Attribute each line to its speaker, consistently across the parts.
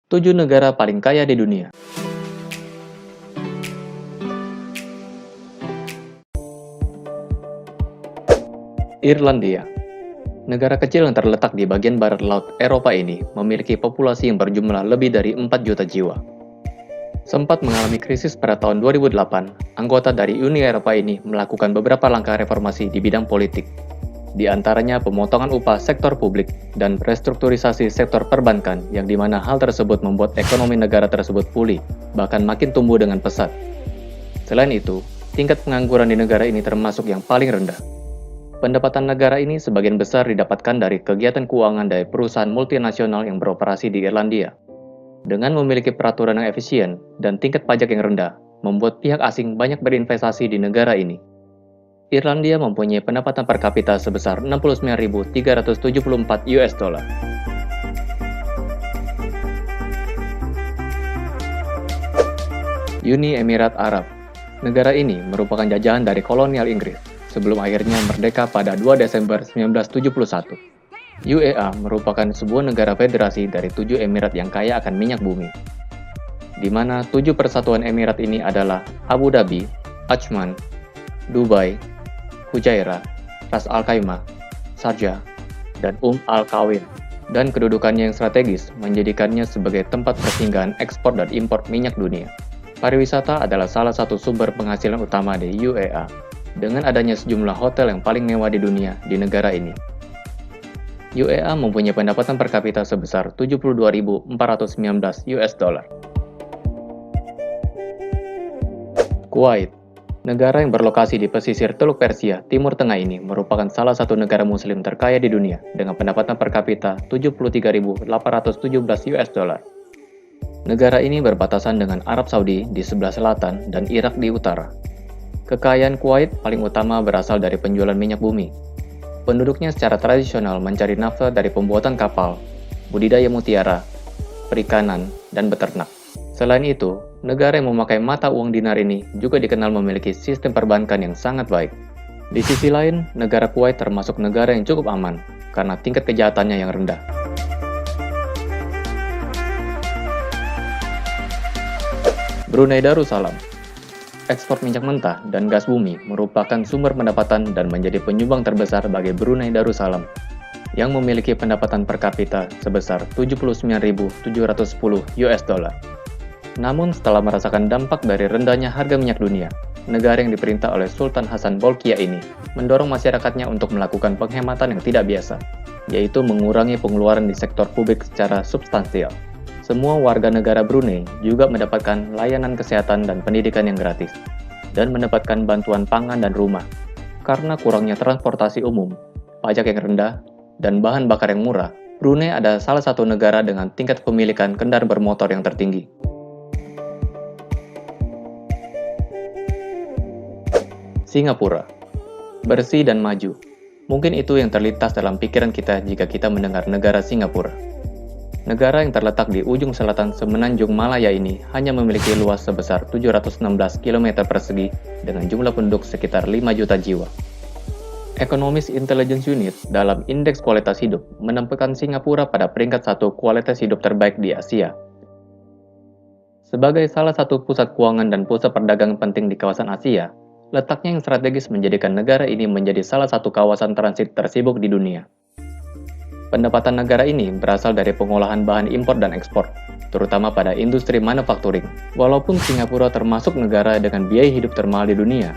Speaker 1: 7 negara paling kaya di dunia. Irlandia. Negara kecil yang terletak di bagian barat laut Eropa ini memiliki populasi yang berjumlah lebih dari 4 juta jiwa. Sempat mengalami krisis pada tahun 2008, anggota dari Uni Eropa ini melakukan beberapa langkah reformasi di bidang politik. Di antaranya pemotongan upah sektor publik dan restrukturisasi sektor perbankan yang dimana hal tersebut membuat ekonomi negara tersebut pulih, bahkan makin tumbuh dengan pesat. Selain itu, tingkat pengangguran di negara ini termasuk yang paling rendah. Pendapatan negara ini sebagian besar didapatkan dari kegiatan keuangan dari perusahaan multinasional yang beroperasi di Irlandia. Dengan memiliki peraturan yang efisien dan tingkat pajak yang rendah, membuat pihak asing banyak berinvestasi di negara ini. Irlandia mempunyai pendapatan per kapita sebesar 69.374 US dollar. Uni Emirat Arab. Negara ini merupakan jajahan dari kolonial Inggris sebelum akhirnya merdeka pada 2 Desember 1971. UEA merupakan sebuah negara federasi dari 7 emirat yang kaya akan minyak bumi, di mana 7 persatuan emirat ini adalah Abu Dhabi, Ajman, Dubai, Fujairah, Ras Al Khaimah, Sharjah, dan Al Quwain, dan kedudukannya yang strategis menjadikannya sebagai tempat persinggahan ekspor dan impor minyak dunia. Pariwisata adalah salah satu sumber penghasilan utama di UEA, dengan adanya sejumlah hotel yang paling mewah di dunia di negara ini. UEA mempunyai pendapatan per kapita sebesar 72.419 US dollar. Kuwait. Negara yang berlokasi di pesisir Teluk Persia, Timur Tengah ini merupakan salah satu negara muslim terkaya di dunia dengan pendapatan per kapita 73.817 US dollar. Negara ini berbatasan dengan Arab Saudi di sebelah selatan dan Irak di utara. Kekayaan Kuwait paling utama berasal dari penjualan minyak bumi. Penduduknya secara tradisional mencari nafkah dari pembuatan kapal, budidaya mutiara, perikanan, dan beternak. Selain itu, negara yang memakai mata uang dinar ini juga dikenal memiliki sistem perbankan yang sangat baik. Di sisi lain, negara Kuwait termasuk negara yang cukup aman karena tingkat kejahatannya yang rendah. Brunei Darussalam. Ekspor minyak mentah dan gas bumi merupakan sumber pendapatan dan menjadi penyumbang terbesar bagi Brunei Darussalam, yang memiliki pendapatan per kapita sebesar 79.710 US dollar. Namun setelah merasakan dampak dari rendahnya harga minyak dunia, negara yang diperintah oleh Sultan Hasan Bolkiah ini mendorong masyarakatnya untuk melakukan penghematan yang tidak biasa, yaitu mengurangi pengeluaran di sektor publik secara substansial. Semua warga negara Brunei juga mendapatkan layanan kesehatan dan pendidikan yang gratis, dan mendapatkan bantuan pangan dan rumah. Karena kurangnya transportasi umum, pajak yang rendah, dan bahan bakar yang murah, Brunei adalah salah satu negara dengan tingkat kepemilikan kendaraan bermotor yang tertinggi. Singapura. Bersih dan maju. Mungkin itu yang terlintas dalam pikiran kita jika kita mendengar negara Singapura. Negara yang terletak di ujung selatan semenanjung Malaya ini hanya memiliki luas sebesar 716 km persegi dengan jumlah penduduk sekitar 5 juta jiwa. Economist Intelligence Unit dalam Indeks Kualitas Hidup menempatkan Singapura pada peringkat 1 kualitas hidup terbaik di Asia. Sebagai salah satu pusat keuangan dan pusat perdagangan penting di kawasan Asia, letaknya yang strategis menjadikan negara ini menjadi salah satu kawasan transit tersibuk di dunia. Pendapatan negara ini berasal dari pengolahan bahan impor dan ekspor, terutama pada industri manufacturing. Walaupun Singapura termasuk negara dengan biaya hidup termahal di dunia,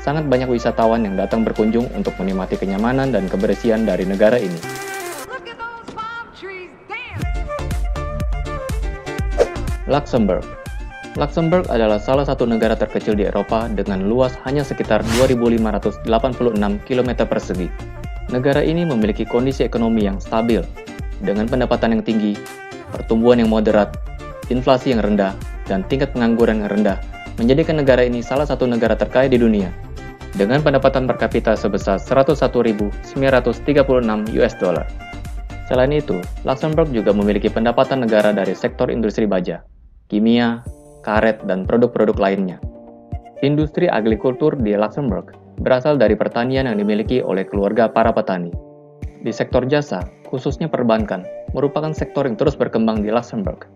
Speaker 1: sangat banyak wisatawan yang datang berkunjung untuk menikmati kenyamanan dan kebersihan dari negara ini. Luxembourg. Luxembourg adalah salah satu negara terkecil di Eropa dengan luas hanya sekitar 2.586 km persegi. Negara ini memiliki kondisi ekonomi yang stabil, dengan pendapatan yang tinggi, pertumbuhan yang moderat, inflasi yang rendah, dan tingkat pengangguran yang rendah, menjadikan negara ini salah satu negara terkaya di dunia, dengan pendapatan per kapita sebesar 101.936 US dollar. Selain itu, Luxembourg juga memiliki pendapatan negara dari sektor industri baja, kimia, karet, dan produk-produk lainnya. Industri agrikultur di Luxembourg berasal dari pertanian yang dimiliki oleh keluarga para petani. Di sektor jasa, khususnya perbankan, merupakan sektor yang terus berkembang di Luxembourg.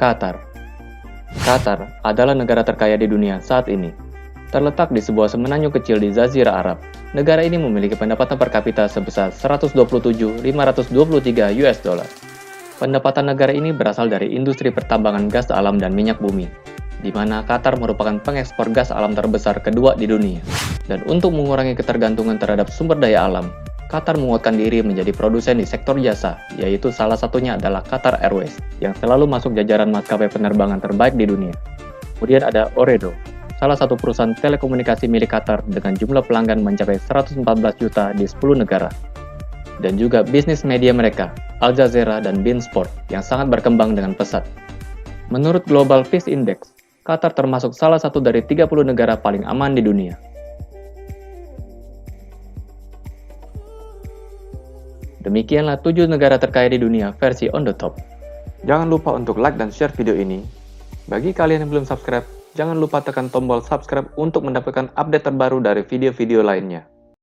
Speaker 1: Qatar. Qatar adalah negara terkaya di dunia saat ini. Terletak di sebuah semenanjung kecil di Jazirah Arab, negara ini memiliki pendapatan per kapita sebesar 127.523 US dollar. Pendapatan negara ini berasal dari industri pertambangan gas alam dan minyak bumi, di mana Qatar merupakan pengekspor gas alam terbesar kedua di dunia. Dan untuk mengurangi ketergantungan terhadap sumber daya alam, Qatar menguatkan diri menjadi produsen di sektor jasa, yaitu salah satunya adalah Qatar Airways, yang selalu masuk jajaran maskapai penerbangan terbaik di dunia. Kemudian ada Ooredoo, salah satu perusahaan telekomunikasi milik Qatar dengan jumlah pelanggan mencapai 114 juta di 10 negara. Dan juga bisnis media mereka, Al Jazeera dan beIN Sport, yang sangat berkembang dengan pesat. Menurut Global Peace Index, Qatar termasuk salah satu dari 30 negara paling aman di dunia. Demikianlah 7 negara terkaya di dunia versi on the top. Jangan lupa untuk like dan share video ini. Bagi kalian yang belum subscribe, jangan lupa tekan tombol subscribe untuk mendapatkan update terbaru dari video-video lainnya.